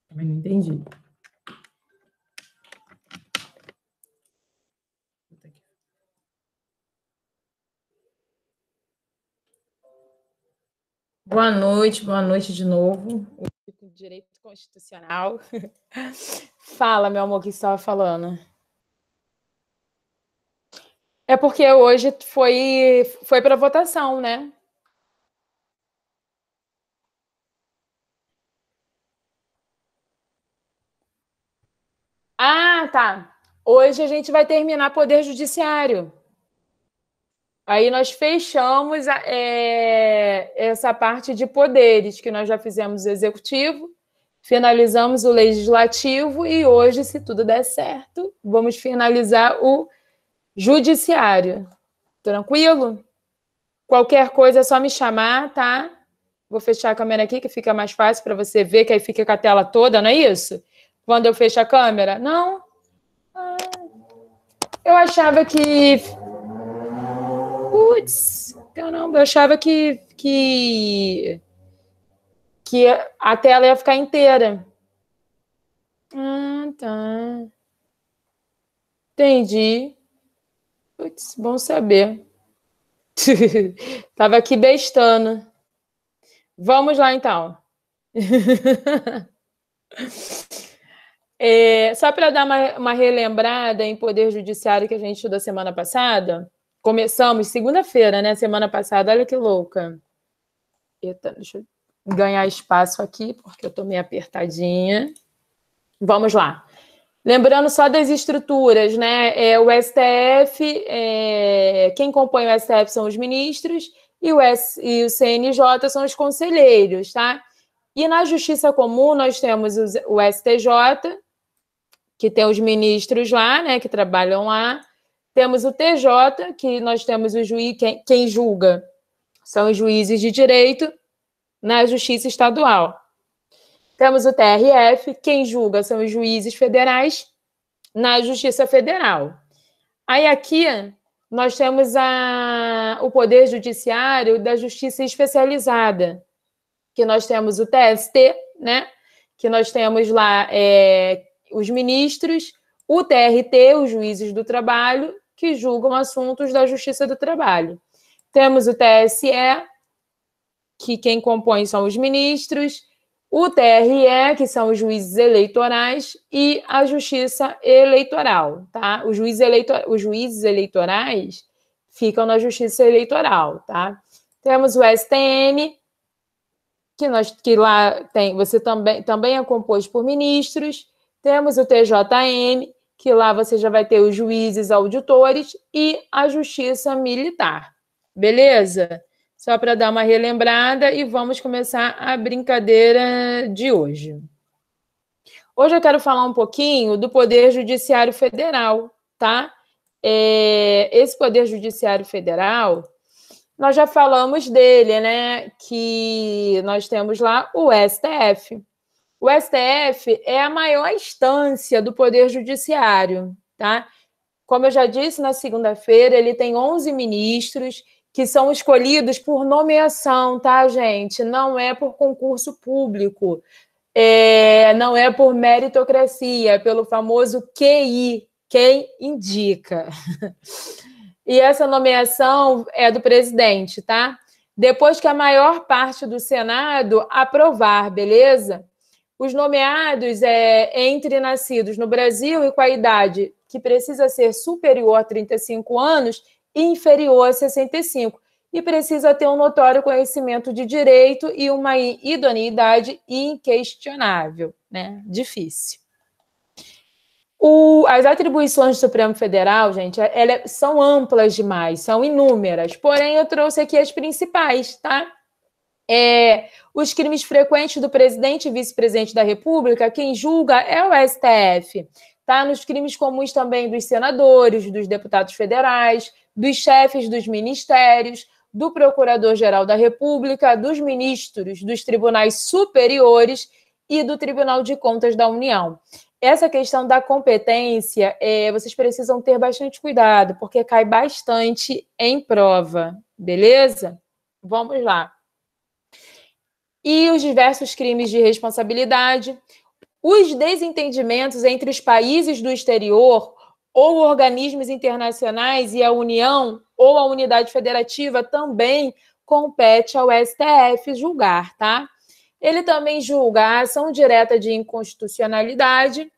Também não entendi. Boa noite de novo. O direito constitucional. Fala, meu amor, o que você estava falando? É porque hoje foi para votação, né? Ah, tá. Hoje a gente vai terminar Poder Judiciário. Aí nós fechamos essa parte de poderes, que nós já fizemos o executivo, finalizamos o legislativo e hoje, se tudo der certo, vamos finalizar o judiciário. Tranquilo? Qualquer coisa é só me chamar, tá? Vou fechar a câmera aqui, que fica mais fácil para você ver, que aí fica com a tela toda, não é isso? Quando eu fecho a câmera? Não. Eu achava que... Putz, caramba, eu achava que a tela ia ficar inteira. Ah, tá. Entendi. Putz, bom saber. Tava aqui bestando. Vamos lá, então. Só para dar uma relembrada em Poder Judiciário que a gente estudou semana passada, começamos segunda-feira, né? Semana passada, olha que louca. Eita, deixa eu ganhar espaço aqui, porque eu tô meio apertadinha. Vamos lá. Lembrando só das estruturas, né? O STF, quem compõe o STF são os ministros e o CNJ são os conselheiros, tá? E na Justiça Comum nós temos o STJ, que tem os ministros lá, né, que trabalham lá. Temos o TJ, que nós temos o juiz, quem julga são os juízes de direito na Justiça Estadual. Temos o TRF, quem julga são os juízes federais na Justiça Federal. Aí aqui nós temos o Poder Judiciário da Justiça Especializada, que nós temos o TST, né? Que nós temos lá os ministros, o TRT, os juízes do trabalho, que julgam assuntos da Justiça do Trabalho. Temos o TSE, que quem compõe são os ministros, o TRE, que são os juízes eleitorais, e a Justiça Eleitoral, tá? Os juízes eleitorais ficam na Justiça Eleitoral, tá? Temos o STM, que lá tem, você também é composto por ministros. Temos o TJM, que lá você já vai ter os juízes auditores e a Justiça Militar. Beleza? Só para dar uma relembrada e vamos começar a brincadeira de hoje. Hoje eu quero falar um pouquinho do Poder Judiciário Federal, tá? Esse Poder Judiciário Federal, nós já falamos dele, né? Que nós temos lá o STF. O STF é a maior instância do Poder Judiciário, tá? Como eu já disse, na segunda-feira, ele tem 11 ministros que são escolhidos por nomeação, tá, gente? Não é por concurso público, não é por meritocracia, é pelo famoso QI, quem indica. E essa nomeação é do presidente, tá? Depois que a maior parte do Senado aprovar, beleza? Os nomeados entre nascidos no Brasil e com a idade que precisa ser superior a 35 anos e inferior a 65. E precisa ter um notório conhecimento de direito e uma idoneidade inquestionável, né? Difícil. As atribuições do Supremo Federal, gente, são amplas demais, são inúmeras. Porém, eu trouxe aqui as principais, tá? Os crimes frequentes do presidente e vice-presidente da República, quem julga é o STF. Tá? Nos crimes comuns também dos senadores, dos deputados federais, dos chefes dos ministérios, do Procurador-Geral da República, dos ministros dos tribunais superiores e do Tribunal de Contas da União. Essa questão da competência, vocês precisam ter bastante cuidado, porque cai bastante em prova, beleza? Vamos lá. E os diversos crimes de responsabilidade. Os desentendimentos entre os países do exterior ou organismos internacionais e a União ou a unidade federativa também compete ao STF julgar, tá? Ele também julga a ação direta de inconstitucionalidade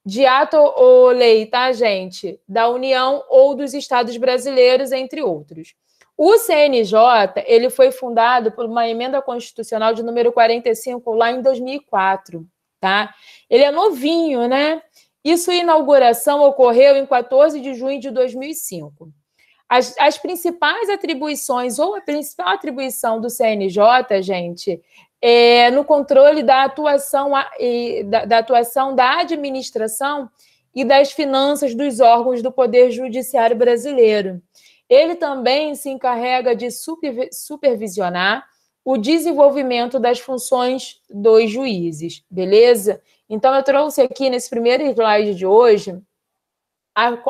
de ato ou lei, tá, gente? Da União ou dos Estados brasileiros, entre outros. O CNJ, ele foi fundado por uma emenda constitucional de número 45, lá em 2004, tá? Ele é novinho, né? E sua inauguração ocorreu em 14 de junho de 2005. As principais atribuições, ou a principal atribuição do CNJ, gente, é no controle da atuação da administração e das finanças dos órgãos do Poder Judiciário brasileiro. Ele também se encarrega de supervisionar o desenvolvimento das funções dos juízes, beleza? Então, eu trouxe aqui nesse primeiro slide de hoje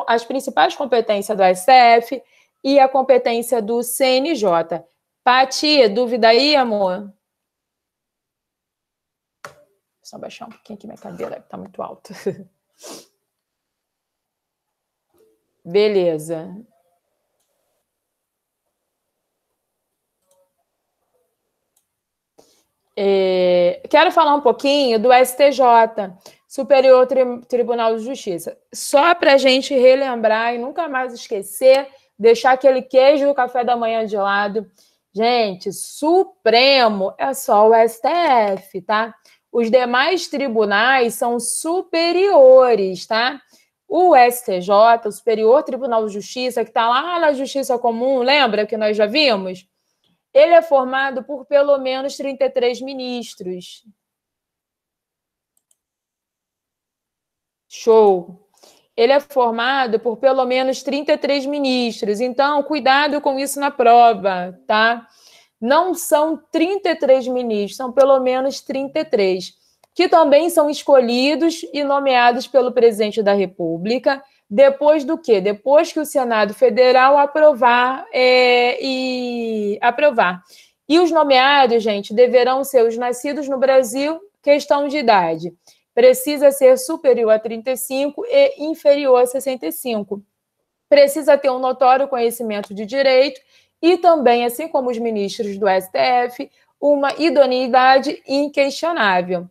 as principais competências do STF e a competência do CNJ. Paty, dúvida aí, amor? Só baixar um pouquinho aqui minha cadeira, que está muito alta. Beleza. Quero falar um pouquinho do STJ, Superior Tribunal de Justiça. Só para a gente relembrar e nunca mais esquecer, deixar aquele queijo do café da manhã de lado. Gente, Supremo é só o STF, tá? Os demais tribunais são superiores, tá? O STJ, o Superior Tribunal de Justiça, que está lá na Justiça Comum, lembra que nós já vimos? Ele é formado por pelo menos 33 ministros. Show! Ele é formado por pelo menos 33 ministros. Então, cuidado com isso na prova, tá? Não são 33 ministros, são pelo menos 33, que também são escolhidos e nomeados pelo presidente da República, depois do quê? Depois que o Senado Federal aprovar. E os nomeados, gente, deverão ser os nascidos no Brasil, questão de idade. Precisa ser superior a 35 e inferior a 65. Precisa ter um notório conhecimento de direito e também, assim como os ministros do STF, uma idoneidade inquestionável.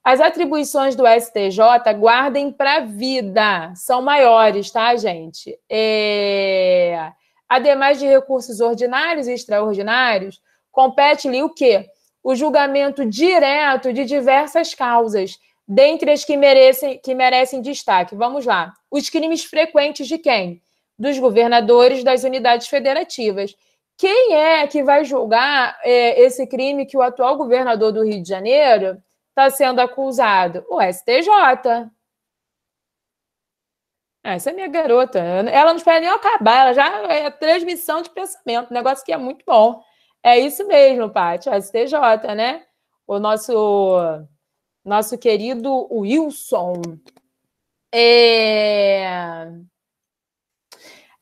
As atribuições do STJ, guardem para a vida, são maiores, tá, gente? Ademais de recursos ordinários e extraordinários, compete-lhe o quê? O julgamento direto de diversas causas, dentre as que merecem destaque. Vamos lá. Os crimes frequentes de quem? Dos governadores das unidades federativas. Quem é que vai julgar esse crime que o atual governador do Rio de Janeiro está sendo acusado? O STJ. Essa é minha garota. Ela não espera nem eu acabar, ela já é transmissão de pensamento, um negócio que é muito bom. É isso mesmo, Paty, o STJ, né? O nosso querido Wilson.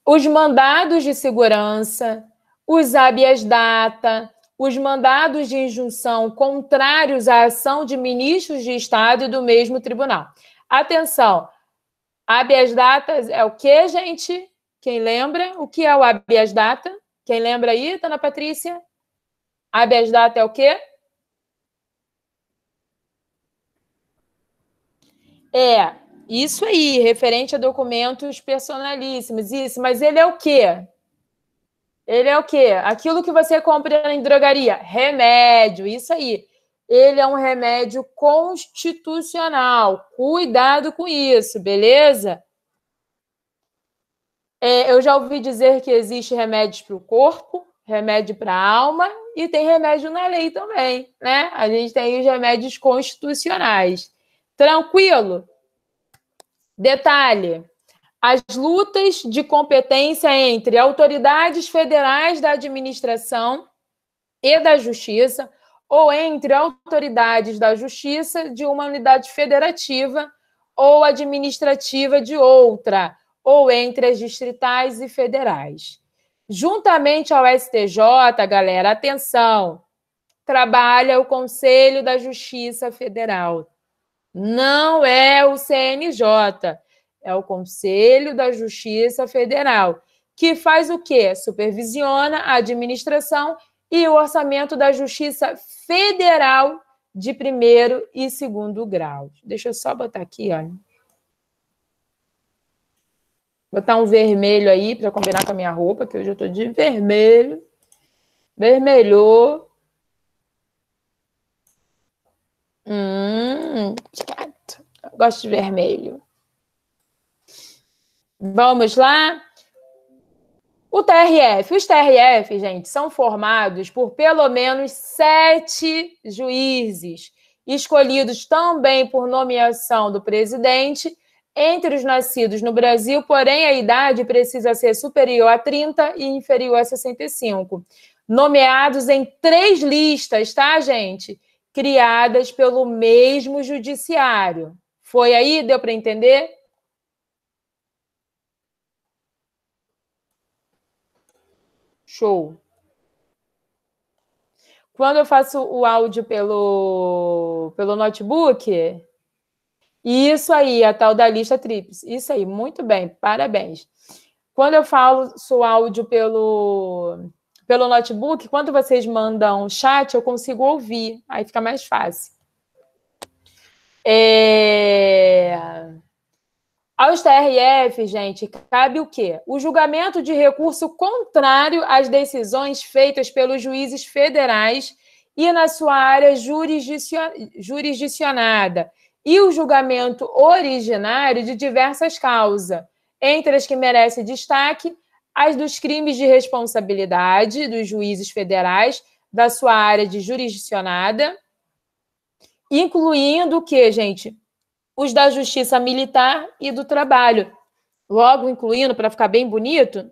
Os mandados de segurança, os habeas data, os mandados de injunção contrários à ação de ministros de Estado e do mesmo tribunal. Atenção, habeas data é o quê, gente? Quem lembra? O que é o habeas data? Quem lembra aí, Ana Patrícia? Habeas data é o quê? Isso aí, referente a documentos personalíssimos, isso, mas ele é o quê? Ele é o quê? Aquilo que você compra em drogaria, remédio, isso aí. Ele é um remédio constitucional, cuidado com isso, beleza? Eu já ouvi dizer que existe remédios para o corpo, remédio para a alma e tem remédio na lei também, né? A gente tem os remédios constitucionais. Tranquilo? Detalhe, as lutas de competência entre autoridades federais da administração e da justiça ou entre autoridades da justiça de uma unidade federativa ou administrativa de outra, ou entre as distritais e federais. Juntamente ao STJ, galera, atenção, trabalha o Conselho da Justiça Federal. Não é o CNJ, é o Conselho da Justiça Federal, que faz o quê? Supervisiona a administração e o orçamento da Justiça Federal de primeiro e segundo grau. Deixa eu só botar aqui, olha. Botar um vermelho aí para combinar com a minha roupa, que hoje eu estou de vermelho. Vermelhou. Chato. Eu gosto de vermelho. Vamos lá. O TRF. Os TRF, gente, são formados por pelo menos 7 juízes, escolhidos também por nomeação do presidente, entre os nascidos no Brasil, porém a idade precisa ser superior a 30 e inferior a 65. Nomeados em 3 listas, tá, gente? Criadas pelo mesmo judiciário. Foi aí? Deu para entender? Show. Quando eu faço o áudio pelo notebook, isso aí, a tal da lista tríplice. Isso aí, muito bem, parabéns. Quando eu faço o áudio pelo notebook, quando vocês mandam chat, eu consigo ouvir, aí fica mais fácil. Aos TRF, gente, cabe o quê? O julgamento de recurso contrário às decisões feitas pelos juízes federais e na sua área jurisdicionada, e o julgamento originário de diversas causas, entre as que merecem destaque, as dos crimes de responsabilidade dos juízes federais da sua área de jurisdicionada, incluindo o quê, gente? Os da Justiça Militar e do Trabalho. Logo, incluindo, para ficar bem bonito,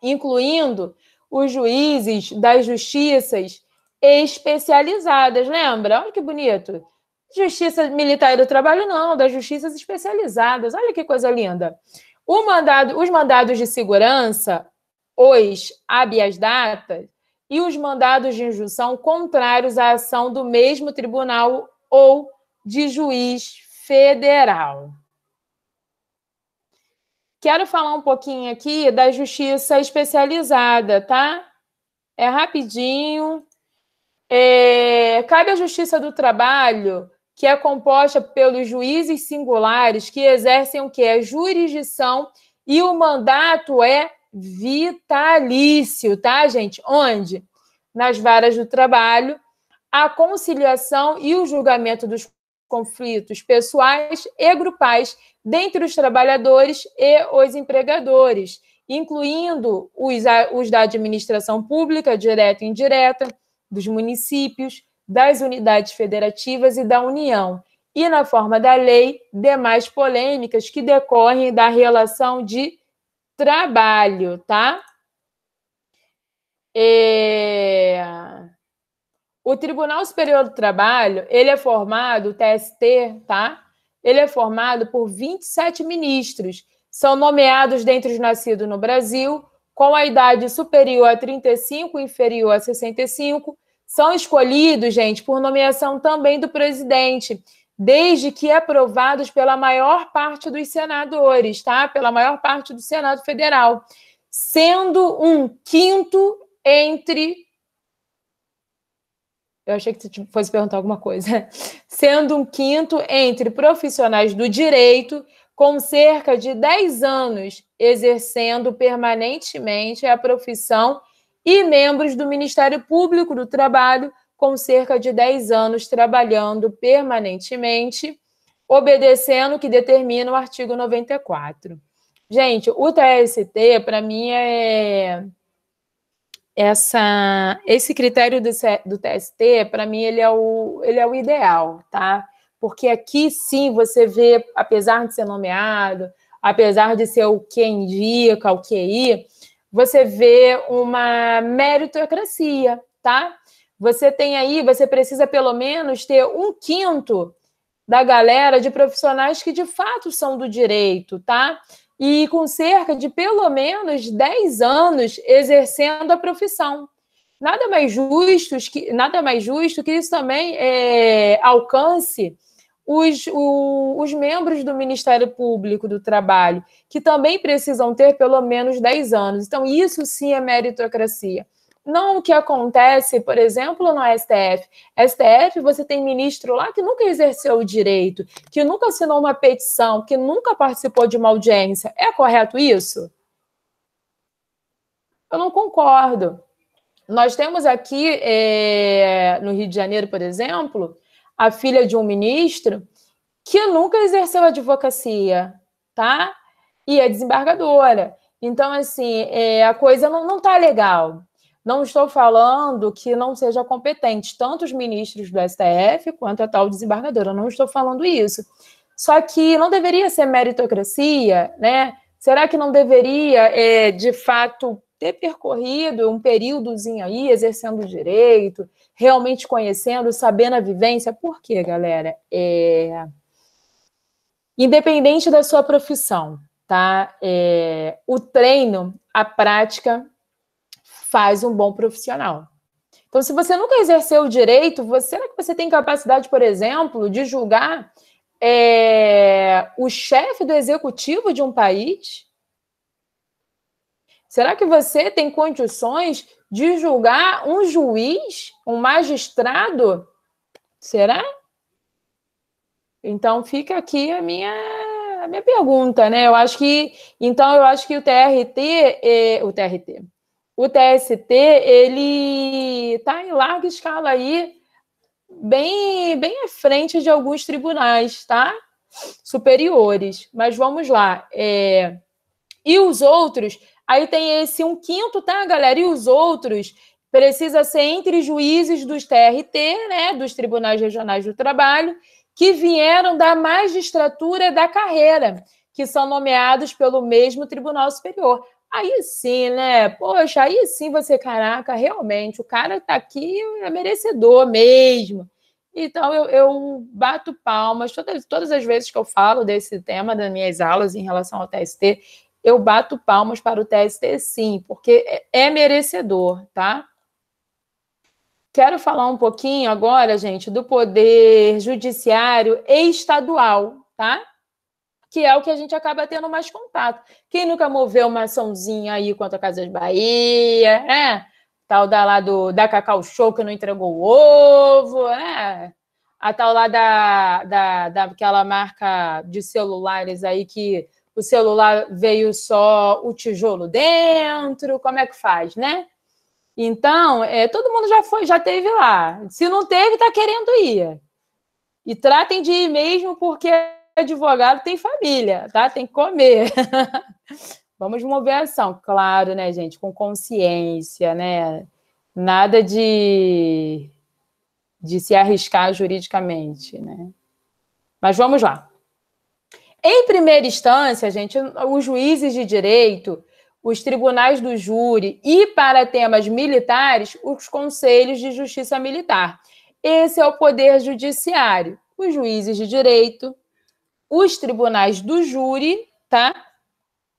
incluindo os juízes das justiças especializadas, lembra? Olha que bonito. Justiça Militar e do Trabalho, não, das justiças especializadas. Olha que coisa linda. Os mandados de segurança, os habeas data, e os mandados de injunção contrários à ação do mesmo tribunal ou de juiz federal. Quero falar um pouquinho aqui da justiça especializada, tá? É rapidinho. Cabe à Justiça do Trabalho, que é composta pelos juízes singulares que exercem o que? A jurisdição, e o mandato é vitalício, tá, gente? Onde? Nas varas do trabalho, a conciliação e o julgamento dos conflitos pessoais e grupais dentre os trabalhadores e os empregadores, incluindo os da administração pública, direta e indireta, dos municípios, das unidades federativas e da União, e, na forma da lei, demais polêmicas que decorrem da relação de trabalho, tá? O Tribunal Superior do Trabalho, ele é formado, o TST, tá? Ele é formado por 27 ministros. São nomeados dentre os nascidos no Brasil, com a idade superior a 35 e inferior a 65. São escolhidos, gente, por nomeação também do presidente, desde que aprovados pela maior parte dos senadores, tá? Pela maior parte do Senado Federal, sendo um quinto entre... Eu achei que você fosse perguntar alguma coisa. Sendo um quinto entre profissionais do direito, com cerca de 10 anos exercendo permanentemente a profissão, e membros do Ministério Público do Trabalho, com cerca de 10 anos trabalhando permanentemente, obedecendo o que determina o artigo 94. Gente, o TST, para mim, esse critério do TST, para mim, ele é o ideal, tá? Porque aqui, sim, você vê, apesar de ser nomeado, apesar de ser o que indica, o QI, você vê uma meritocracia, tá? Você tem aí, você precisa pelo menos ter um quinto da galera de profissionais que de fato são do direito, tá? E com cerca de pelo menos 10 anos exercendo a profissão. Nada mais justo que isso também alcance os membros do Ministério Público do Trabalho, que também precisam ter pelo menos 10 anos. Então, isso sim é meritocracia. Não o que acontece, por exemplo, no STF. STF, você tem ministro lá que nunca exerceu o direito, que nunca assinou uma petição, que nunca participou de uma audiência. É correto isso? Eu não concordo. Nós temos aqui, no Rio de Janeiro, por exemplo, a filha de um ministro que nunca exerceu advocacia, tá? E é desembargadora. Então, assim, a coisa não está legal. Não estou falando que não seja competente, tanto os ministros do STF quanto a tal desembargadora. Não estou falando isso. Só que não deveria ser meritocracia, né? Será que não deveria, de fato, ter percorrido um períodozinho aí, exercendo o direito, realmente conhecendo, sabendo a vivência? Por quê, galera? Independente da sua profissão, tá? O treino, a prática, faz um bom profissional. Então, se você nunca exerceu o direito, será que você tem capacidade, por exemplo, de julgar o chefe do executivo de um país? Será que você tem condições de julgar um juiz, um magistrado? Será? Então, fica aqui a minha pergunta, né? Eu acho que o TST, ele está em larga escala aí, bem à frente de alguns tribunais, tá? Superiores. Mas vamos lá. E os outros, aí tem esse 1/5, tá, galera? E os outros precisa ser entre juízes dos TRT, né? Dos Tribunais Regionais do Trabalho, que vieram da magistratura da carreira, que são nomeados pelo mesmo Tribunal Superior. Aí sim, né? Poxa, aí sim você, caraca, realmente, o cara tá aqui, é merecedor mesmo. Então, eu bato palmas, todas as vezes que eu falo desse tema das minhas aulas em relação ao TST, eu bato palmas para o TST, sim, porque é merecedor, tá? Quero falar um pouquinho agora, gente, do Poder Judiciário estadual, tá? Que é o que a gente acaba tendo mais contato. Quem nunca moveu uma açãozinha aí contra a Casas Bahia, né? Tal da Cacau Show que não entregou o ovo, né? A tal lá daquela marca de celulares aí que o celular veio só o tijolo dentro, como é que faz, né? Então, todo mundo já teve lá. Se não teve, está querendo ir. E tratem de ir mesmo, porque advogado tem família, tá? Tem que comer. Vamos mover a ação, claro, né, gente? Com consciência, né? Nada de se arriscar juridicamente, né? Mas vamos lá. Em primeira instância, gente, os juízes de direito, os tribunais do júri e, para temas militares, os conselhos de justiça militar. Esse é o poder judiciário. Os juízes de direito, os tribunais do júri, tá?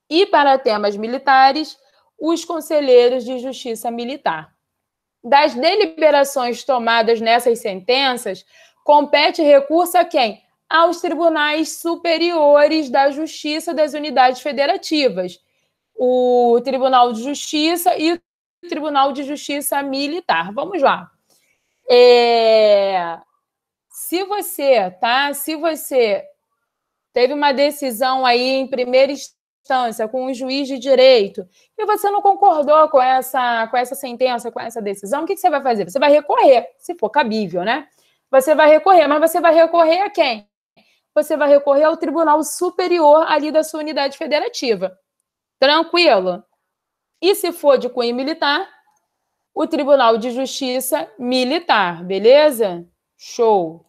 E, para temas militares, os conselheiros de justiça militar. Das deliberações tomadas nessas sentenças, compete recurso a quem? Aos tribunais superiores da Justiça das unidades federativas, o Tribunal de Justiça e o Tribunal de Justiça Militar. Vamos lá. Se você teve uma decisão aí em primeira instância com um juiz de direito e você não concordou com essa sentença, com essa decisão, o que você vai fazer? Você vai recorrer, se for cabível, né? Você vai recorrer, mas você vai recorrer a quem? Você vai recorrer ao Tribunal Superior ali da sua unidade federativa. Tranquilo? E se for de cunho militar, o Tribunal de Justiça Militar, beleza? Show!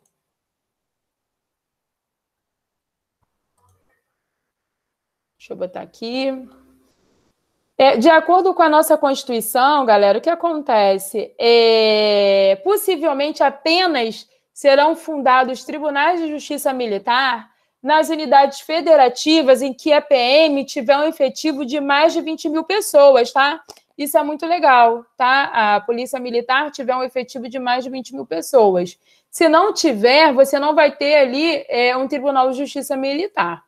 Deixa eu botar aqui. De acordo com a nossa Constituição, galera, o que acontece? Possivelmente apenas serão fundados tribunais de justiça militar nas unidades federativas em que a PM tiver um efetivo de mais de 20 mil pessoas, tá? Isso é muito legal, tá? A Polícia Militar tiver um efetivo de mais de 20 mil pessoas. Se não tiver, você não vai ter ali um Tribunal de Justiça Militar.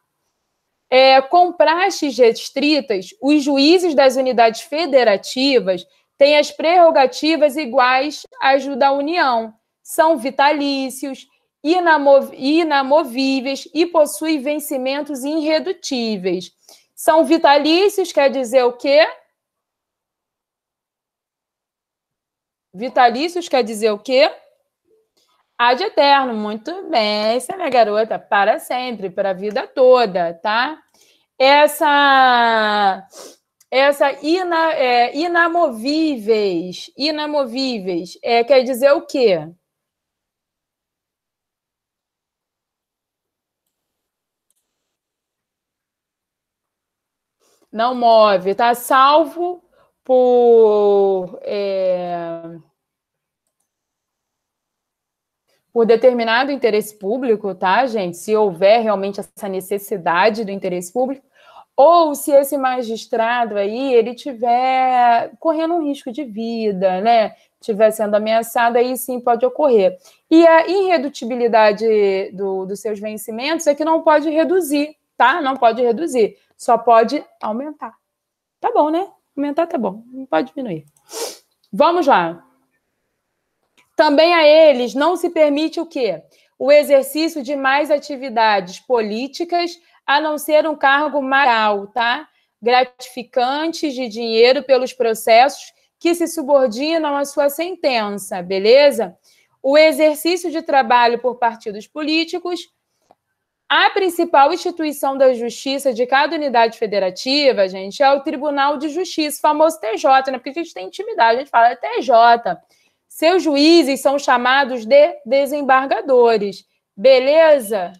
Com praxes restritas, os juízes das unidades federativas têm as prerrogativas iguais às da União. São vitalícios, inamovíveis e possuem vencimentos irredutíveis. São vitalícios, quer dizer o quê? Vitalícios quer dizer o quê? Ad eterno, muito bem. Essa é minha garota, para sempre, para a vida toda, tá? Inamovíveis, quer dizer o quê? Não move, tá? Salvo por determinado interesse público, tá, gente? Se houver realmente essa necessidade do interesse público, ou se esse magistrado aí, ele estiver correndo um risco de vida, né? Estiver sendo ameaçado, aí sim pode ocorrer. E a irredutibilidade dos seus vencimentos é que não pode reduzir, tá? Não pode reduzir, só pode aumentar. Tá bom, né? Aumentar tá bom, não pode diminuir. Vamos lá. Também a eles não se permite o quê? O exercício de mais atividades políticas, a não ser um cargo maior, tá? Gratificantes de dinheiro pelos processos que se subordinam à sua sentença, beleza? O exercício de trabalho por partidos políticos. A principal instituição da justiça de cada unidade federativa, gente, é o Tribunal de Justiça, famoso TJ, né? Porque a gente tem intimidade, a gente fala TJ. Seus juízes são chamados de desembargadores. Beleza?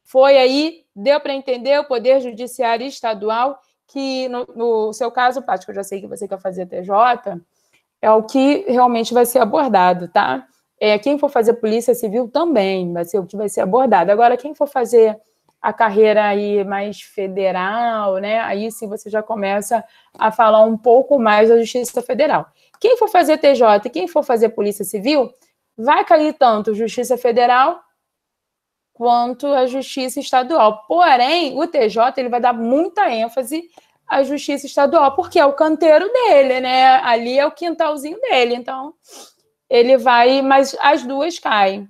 Foi aí, deu para entender o Poder Judiciário Estadual, que no seu caso, Paty, que eu já sei que você quer fazer TJ, é o que realmente vai ser abordado, tá? Quem for fazer Polícia Civil também vai ser o que vai ser abordado. Agora, quem for fazer a carreira aí mais federal, né? Aí sim você já começa a falar um pouco mais da Justiça Federal. Quem for fazer TJ e quem for fazer Polícia Civil, vai cair tanto Justiça Federal quanto a Justiça Estadual. Porém, o TJ ele vai dar muita ênfase à Justiça Estadual, porque é o canteiro dele, né? Ali é o quintalzinho dele. Então, ele vai, mas as duas caem.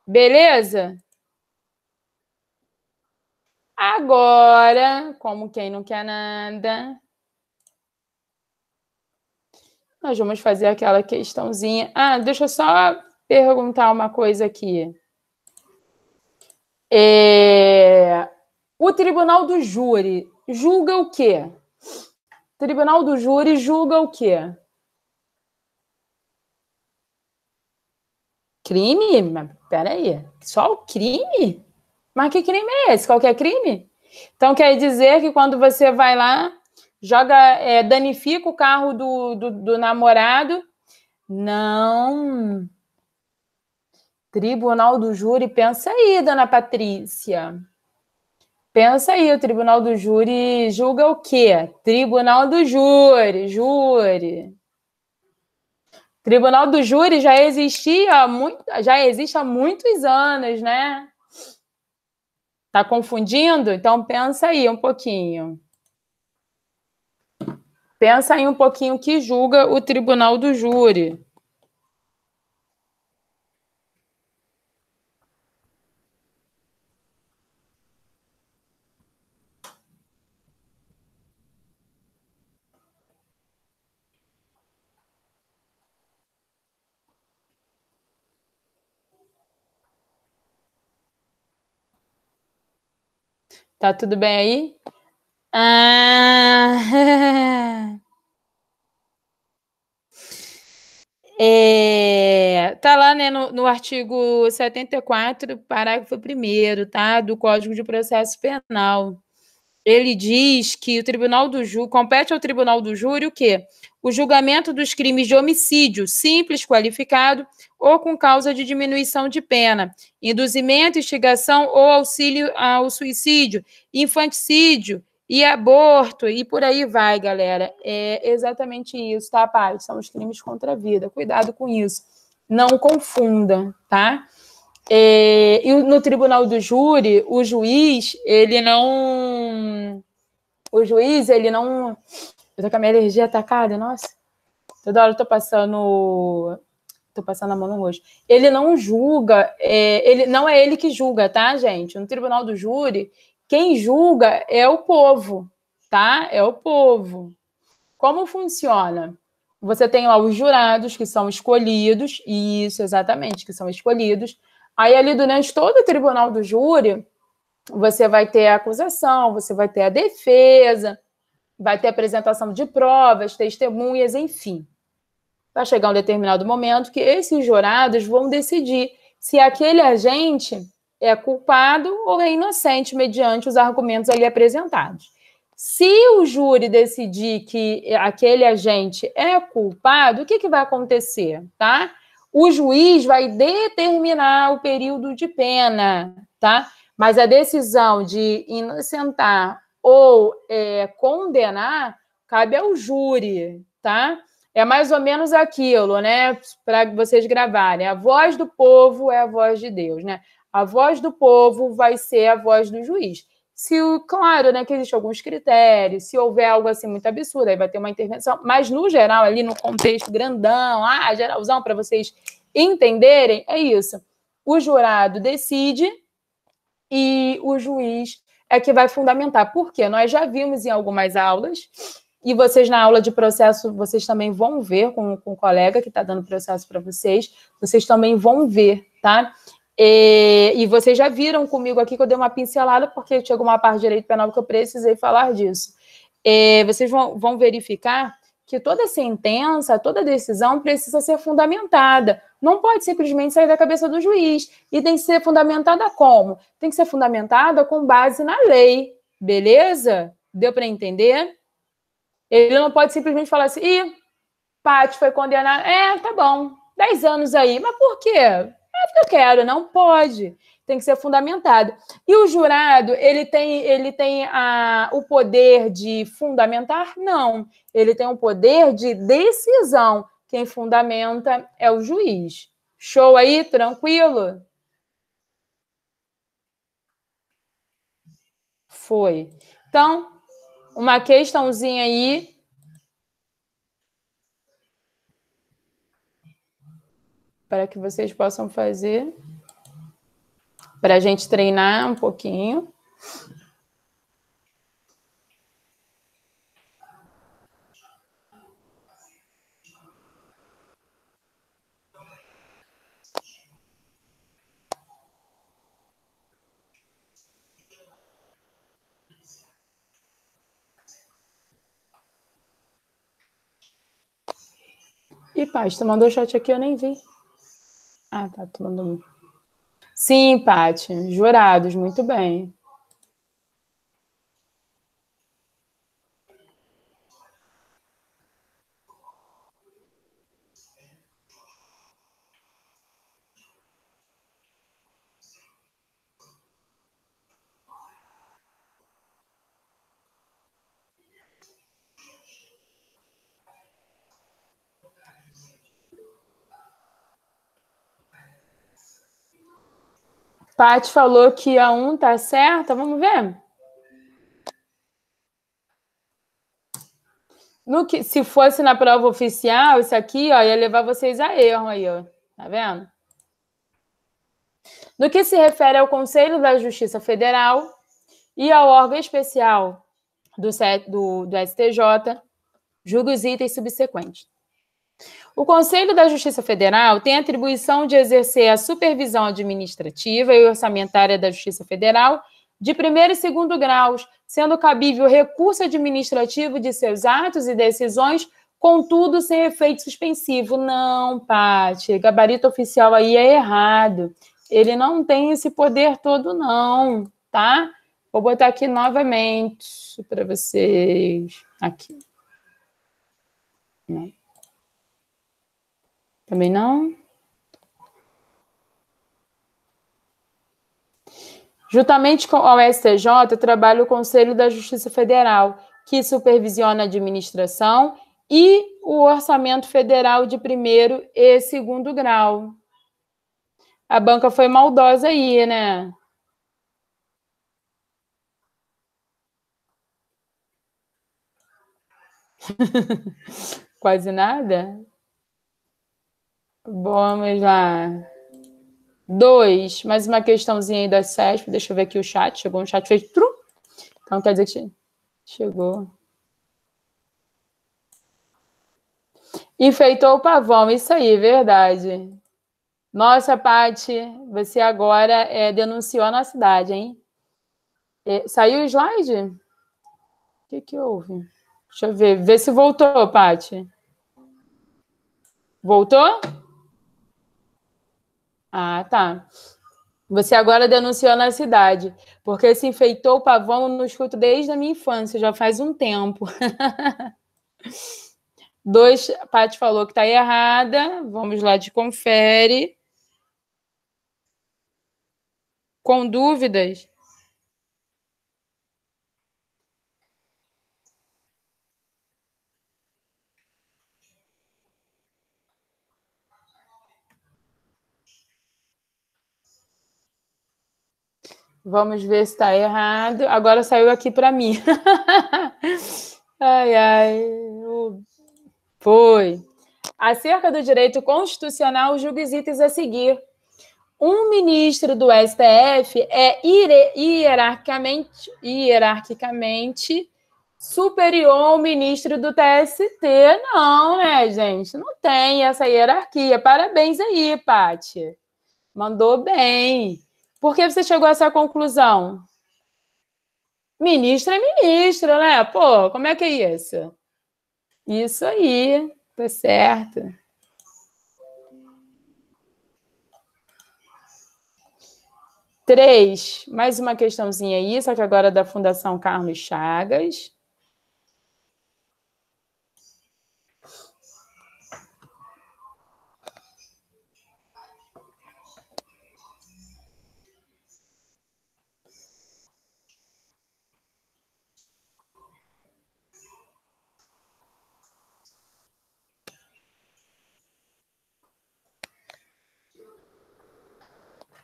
Beleza? Agora, como quem não quer nada, nós vamos fazer aquela questãozinha. Deixa eu só perguntar uma coisa aqui. O Tribunal do Júri julga o quê? O Tribunal do Júri julga o quê? Crime? Mas peraí, só o crime? Mas que crime é esse? Qualquer crime? Então, quer dizer que quando você vai lá, danifica o carro do namorado? Não. Tribunal do Júri, pensa aí, dona Patrícia. Pensa aí, o Tribunal do Júri julga o quê? Tribunal do Júri. Tribunal do Júri já existe há muitos anos, né? Tá confundindo? Então pensa aí um pouquinho. Pensa aí um pouquinho que julga o Tribunal do Júri. Tá tudo bem aí? Tá lá, né, no artigo 74, parágrafo 1º, tá? Do Código de Processo Penal. Ele diz que o Tribunal do Júri compete ao Tribunal do Júri o quê? O julgamento dos crimes de homicídio simples, qualificado ou com causa de diminuição de pena, induzimento, instigação ou auxílio ao suicídio, infanticídio e aborto, e por aí vai, galera. É exatamente isso, tá, pai? São os crimes contra a vida. Cuidado com isso. Não confunda, tá? E no tribunal do júri, o juiz, ele não... O juiz, ele não... Eu tô com a minha alergia atacada, nossa. Toda hora eu tô passando a mão no rosto. Ele não julga, não é ele que julga, tá, gente? No tribunal do júri, quem julga é o povo, tá? É o povo. Como funciona? Você tem lá os jurados que são escolhidos, isso, exatamente, que são escolhidos. Aí, ali durante todo o tribunal do júri, você vai ter a acusação, você vai ter a defesa, vai ter a apresentação de provas, testemunhas, enfim. Vai chegar um determinado momento que esses jurados vão decidir se aquele agente é culpado ou é inocente, mediante os argumentos ali apresentados. Se o júri decidir que aquele agente é culpado, o que vai acontecer, tá? O juiz vai determinar o período de pena, tá? Mas a decisão de inocentar ou condenar cabe ao júri, tá? É mais ou menos aquilo, né? Para vocês gravarem. A voz do povo é a voz de Deus, né? A voz do povo vai ser a voz do juiz. Claro, né, que existem alguns critérios, se houver algo assim muito absurdo, aí vai ter uma intervenção, mas no geral, ali no contexto grandão, geralzão, para vocês entenderem, é isso. O jurado decide e o juiz é que vai fundamentar. Por quê? Nós já vimos em algumas aulas, e vocês na aula de processo, vocês também vão ver com o colega que está dando processo para vocês também vão ver, tá? E vocês já viram comigo aqui que eu dei uma pincelada, porque chegou uma parte de direito penal que eu precisei falar disso. Vocês vão verificar que toda sentença, toda decisão precisa ser fundamentada. Não pode simplesmente sair da cabeça do juiz. E tem que ser fundamentada como? Tem que ser fundamentada com base na lei. Beleza? Deu para entender? Ele não pode simplesmente falar assim, Paty foi condenada. Tá bom, 10 anos aí. Mas por quê? Porque eu quero. Não pode. Tem que ser fundamentado. E o jurado, ele tem o poder de fundamentar? Não. Ele tem o poder de decisão. Quem fundamenta é o juiz. Show aí? Tranquilo? Foi. Então, uma questãozinha aí. Para que vocês possam fazer. Para a gente treinar um pouquinho. Paty, tu mandou chat aqui, eu nem vi. Tá, tu mandou. Sim, Paty, jurados, muito bem. Paty falou que a 1 tá certa, vamos ver? Se fosse na prova oficial, isso aqui, ó, ia levar vocês a erro aí, ó. Tá vendo? No que se refere ao Conselho da Justiça Federal e ao órgão especial do STJ, julgue os itens subsequentes. O Conselho da Justiça Federal tem a atribuição de exercer a supervisão administrativa e orçamentária da Justiça Federal de primeiro e segundo graus, sendo cabível recurso administrativo de seus atos e decisões, contudo, sem efeito suspensivo. Não, Paty, gabarito oficial aí é errado. Ele não tem esse poder todo, não, tá? Vou botar aqui novamente para vocês. Aqui. Não. Também não. Juntamente com o STJ, trabalha o Conselho da Justiça Federal, que supervisiona a administração e o orçamento federal de primeiro e segundo grau. A banca foi maldosa aí, né? Quase nada? Vamos lá. 2. Mais uma questãozinha aí da CESP. Deixa eu ver aqui o chat. Chegou um chat, fez trum. Então quer dizer que chegou. Enfeitou o pavão. Isso aí, verdade. Nossa, Paty, você agora denunciou a nossa cidade, hein? Saiu o slide? O que houve? Deixa eu ver. Vê se voltou, Paty. Voltou? Ah, tá. Você agora denunciou na cidade, porque se enfeitou o pavão eu não escuto desde a minha infância, já faz um tempo. 2, a Paty falou que está errada. Vamos lá de confere. Com dúvidas? Vamos ver se está errado. Agora saiu aqui para mim. Ai, ai. Foi. Acerca do direito constitucional, julgue os itens a seguir. Um ministro do STF é hierarquicamente superior ao ministro do TST. Não, né, gente? Não tem essa hierarquia. Parabéns aí, Paty. Mandou bem. Por que você chegou a essa conclusão? Ministro é ministro, né? Pô, como é que é isso? Isso aí, tá certo. 3, mais uma questãozinha aí, só que agora é da Fundação Carlos Chagas.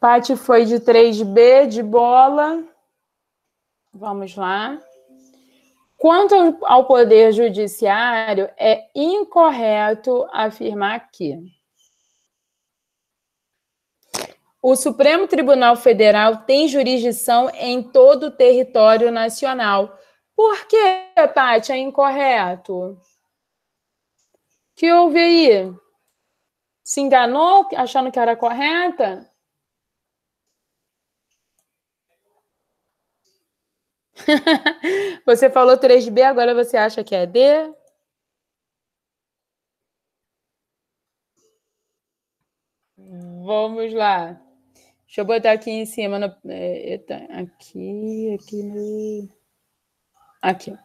Paty foi de 3B, de bola. Vamos lá. Quanto ao Poder Judiciário, é incorreto afirmar que o Supremo Tribunal Federal tem jurisdição em todo o território nacional. Por que, Paty, é incorreto? O que houve aí? Se enganou achando que era correta? Você falou 3B, agora você acha que é D? Vamos lá. Deixa eu botar aqui em cima. Aqui no... Aqui.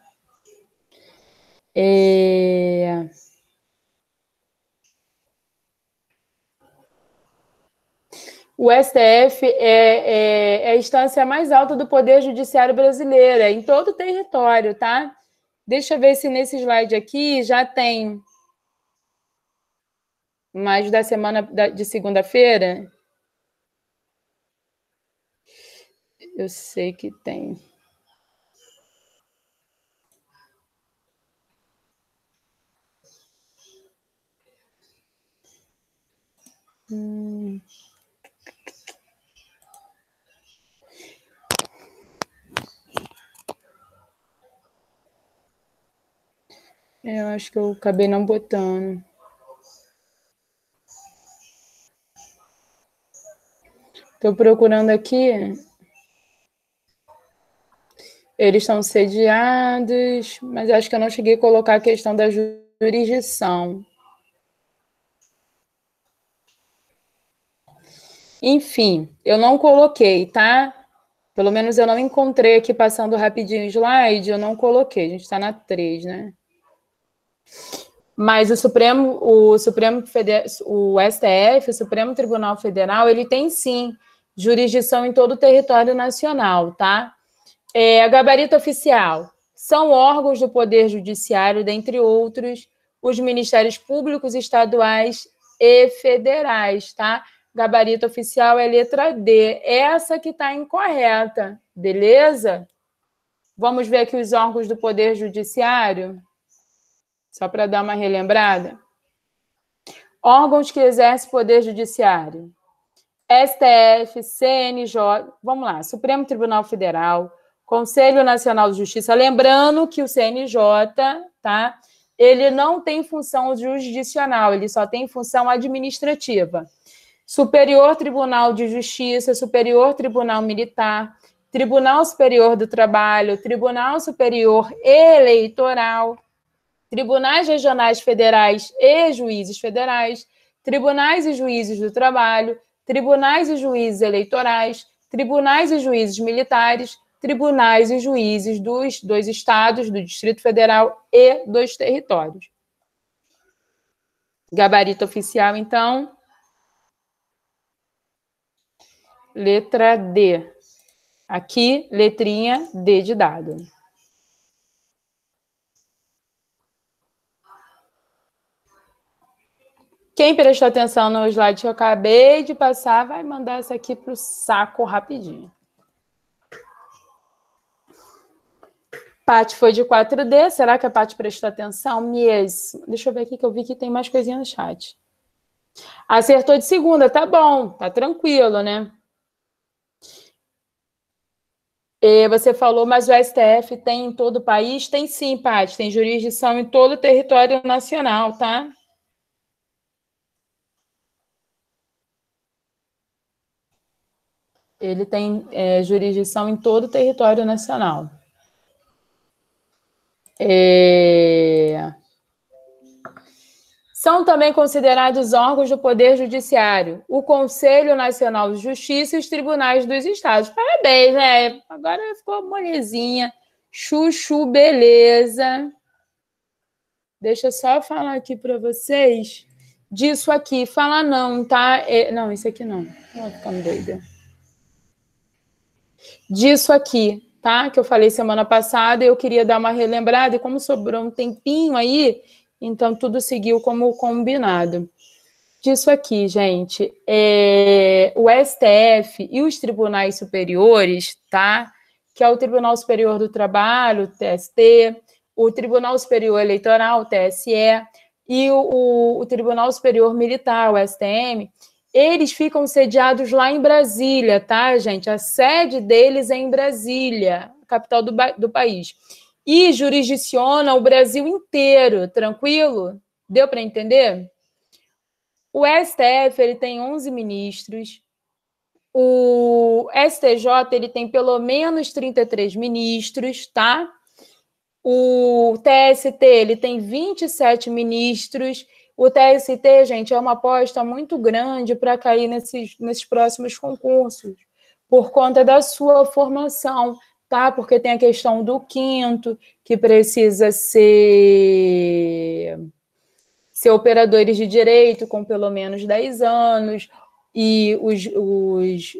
O STF é a instância mais alta do Poder Judiciário brasileiro, em todo o território, tá? Deixa eu ver se nesse slide aqui já tem mais da semana de segunda-feira. Eu sei que tem. Eu acho que eu acabei não botando. Estou procurando aqui. Eles estão sediados, mas acho que eu não cheguei a colocar a questão da jurisdição. Enfim, eu não coloquei, tá? Pelo menos eu não encontrei aqui, passando rapidinho o slide, eu não coloquei. A gente está na 3, né? Mas o STF, o Supremo Tribunal Federal, ele tem sim jurisdição em todo o território nacional, tá? Gabarito oficial. São órgãos do Poder Judiciário, dentre outros, os Ministérios Públicos Estaduais e Federais, tá? Gabarito oficial é letra D. Essa que está incorreta, beleza? Vamos ver aqui os órgãos do Poder Judiciário, só para dar uma relembrada. Órgãos que exercem Poder Judiciário. STF, CNJ, vamos lá, Supremo Tribunal Federal, Conselho Nacional de Justiça. Lembrando que o CNJ, tá? Ele não tem função jurisdicional, ele só tem função administrativa. Superior Tribunal de Justiça, Superior Tribunal Militar, Tribunal Superior do Trabalho, Tribunal Superior Eleitoral, Tribunais Regionais Federais e Juízes Federais, Tribunais e Juízes do Trabalho, Tribunais e Juízes Eleitorais, Tribunais e Juízes Militares, Tribunais e Juízes dos dois estados, do Distrito Federal e dos territórios. Gabarito oficial, então. Letra D. Aqui, letrinha D de dado. Quem prestou atenção no slide que eu acabei de passar, vai mandar essa aqui para o saco rapidinho. Paty foi de 4D. Será que a Paty prestou atenção mesmo? Deixa eu ver aqui que eu vi que tem mais coisinha no chat. Acertou de segunda, tá bom, tá tranquilo, né? E você falou, mas o STF tem em todo o país? Tem sim, Paty, tem jurisdição em todo o território nacional, tá? Ele tem jurisdição em todo o território nacional. São também considerados órgãos do Poder Judiciário o Conselho Nacional de Justiça e os tribunais dos estados. Parabéns, né? Agora ficou molezinha. Chuchu, beleza. Deixa eu só falar aqui para vocês disso aqui. Fala não, tá? Não, isso aqui não. Não, ficando doida. Disso aqui, tá? Que eu falei semana passada, eu queria dar uma relembrada, e como sobrou um tempinho aí, então tudo seguiu como combinado. Disso aqui, gente, o STF e os tribunais superiores, tá? Que é o Tribunal Superior do Trabalho, TST, o Tribunal Superior Eleitoral, TSE, e o Tribunal Superior Militar, o STM, eles ficam sediados lá em Brasília, tá, gente? A sede deles é em Brasília, capital do país. E jurisdiciona o Brasil inteiro, tranquilo? Deu para entender? O STF ele tem 11 ministros, o STJ ele tem pelo menos 33 ministros, tá? O TST ele tem 27 ministros. O TST, gente, é uma aposta muito grande para cair nesses próximos concursos, por conta da sua formação, tá? Porque tem a questão do quinto, que precisa ser operadores de direito com pelo menos 10 anos, e os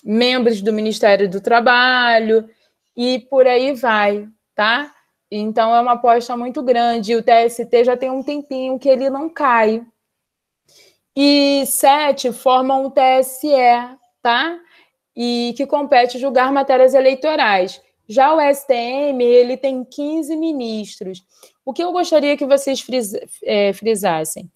membros do Ministério do Trabalho, e por aí vai, tá? Então, é uma aposta muito grande. O TST já tem um tempinho que ele não cai. E 7 formam o TSE, tá? E que compete julgar matérias eleitorais. Já o STM, ele tem 15 ministros. O que eu gostaria que vocês frisassem?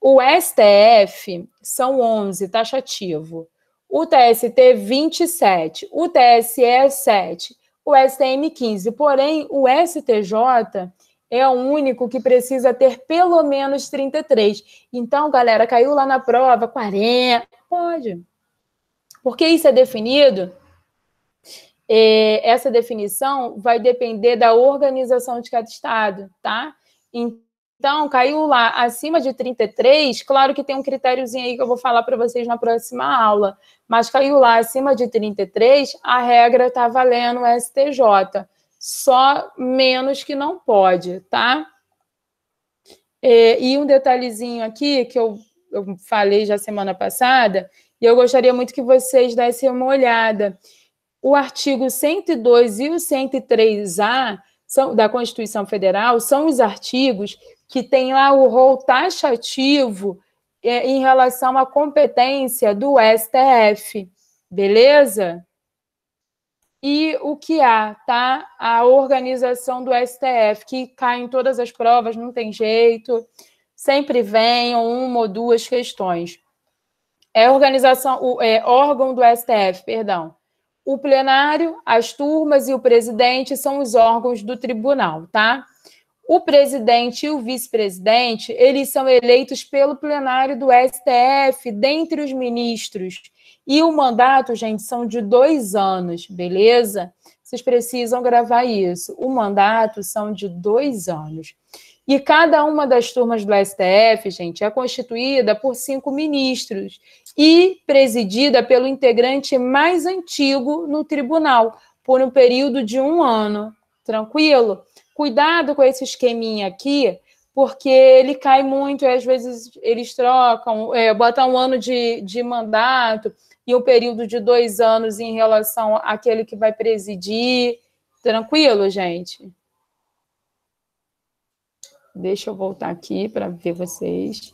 O STF são 11, taxativo. O TST, 27. O TSE, 7. O STM, 15. Porém, o STJ é o único que precisa ter pelo menos 33. Então, galera, caiu lá na prova, 40. Pode. Porque isso é definido... essa definição vai depender da organização de cada estado, tá? Então, caiu lá acima de 33, claro que tem um critériozinho aí que eu vou falar para vocês na próxima aula, mas caiu lá acima de 33, a regra está valendo o STJ, só menos que não pode, tá? E um detalhezinho aqui, que eu falei já semana passada, e eu gostaria muito que vocês dessem uma olhada. O artigo 102 e o 103A da Constituição Federal são os artigos que têm lá o rol taxativo em relação à competência do STF, beleza? E o que há, tá? A organização do STF, que cai em todas as provas, não tem jeito, sempre vem uma ou duas questões. Órgão do STF, perdão. O plenário, as turmas e o presidente são os órgãos do tribunal, tá? O presidente e o vice-presidente, eles são eleitos pelo plenário do STF, dentre os ministros. E o mandato, gente, são de 2 anos, beleza? Vocês precisam gravar isso. O mandato são de 2 anos. E cada uma das turmas do STF, gente, é constituída por 5 ministros e presidida pelo integrante mais antigo no tribunal, por um período de 1 ano. Tranquilo? Cuidado com esse esqueminha aqui, porque ele cai muito e às vezes eles trocam, botam 1 ano de mandato e um período de 2 anos em relação àquele que vai presidir. Tranquilo, gente? Deixa eu voltar aqui para ver vocês.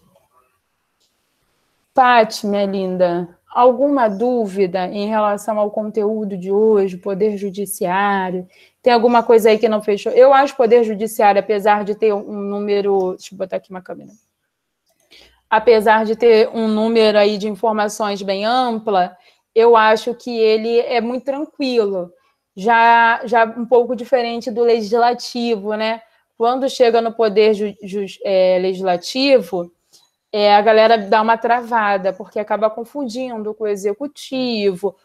Paty, minha linda, alguma dúvida em relação ao conteúdo de hoje, Poder Judiciário? Tem alguma coisa aí que não fechou? Eu acho Poder Judiciário, apesar de ter um número... Deixa eu botar aqui uma câmera. Apesar de ter um número aí de informações bem ampla, eu acho que ele é muito tranquilo. Já um pouco diferente do Legislativo, né? Quando chega no Poder Legislativo, a galera dá uma travada, porque acaba confundindo com o Executivo,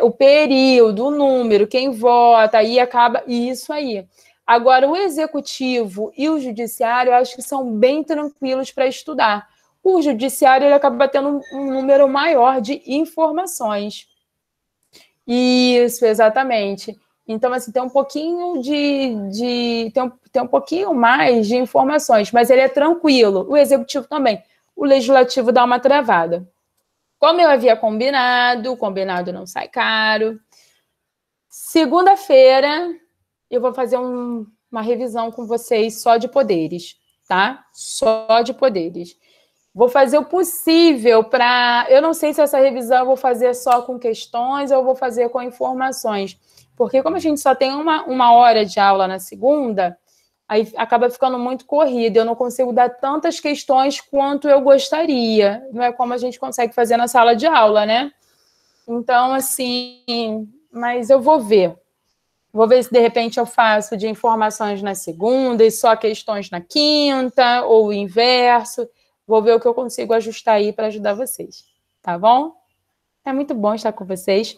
o período, o número, quem vota, aí acaba isso aí. Agora, o Executivo e o Judiciário, eu acho que são bem tranquilos para estudar. O Judiciário ele acaba tendo um número maior de informações. Isso, exatamente. Então, assim, tem um pouquinho tem um pouquinho mais de informações, mas ele é tranquilo. O Executivo também. O Legislativo dá uma travada. Como eu havia combinado, o combinado não sai caro. Segunda-feira, eu vou fazer uma revisão com vocês só de poderes, tá? Só de poderes. Vou fazer o possível para... Eu não sei se essa revisão eu vou fazer só com questões ou eu vou fazer com informações. Porque como a gente só tem uma hora de aula na segunda, aí acaba ficando muito corrido. Eu não consigo dar tantas questões quanto eu gostaria. Não é como a gente consegue fazer na sala de aula, né? Então, assim... Mas eu vou ver. Vou ver se, de repente, eu faço de informações na segunda e só questões na quinta, ou o inverso. Vou ver o que eu consigo ajustar aí para ajudar vocês. Tá bom? É muito bom estar com vocês.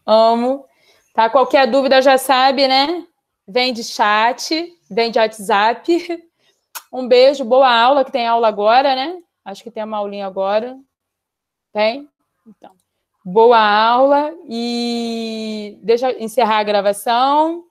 Amo. Tá? Qualquer dúvida já sabe, né? Vem de chat, vem de WhatsApp. Um beijo, boa aula, que tem aula agora, né? Acho que tem uma aulinha agora. Tem? Então. Boa aula e deixa eu encerrar a gravação.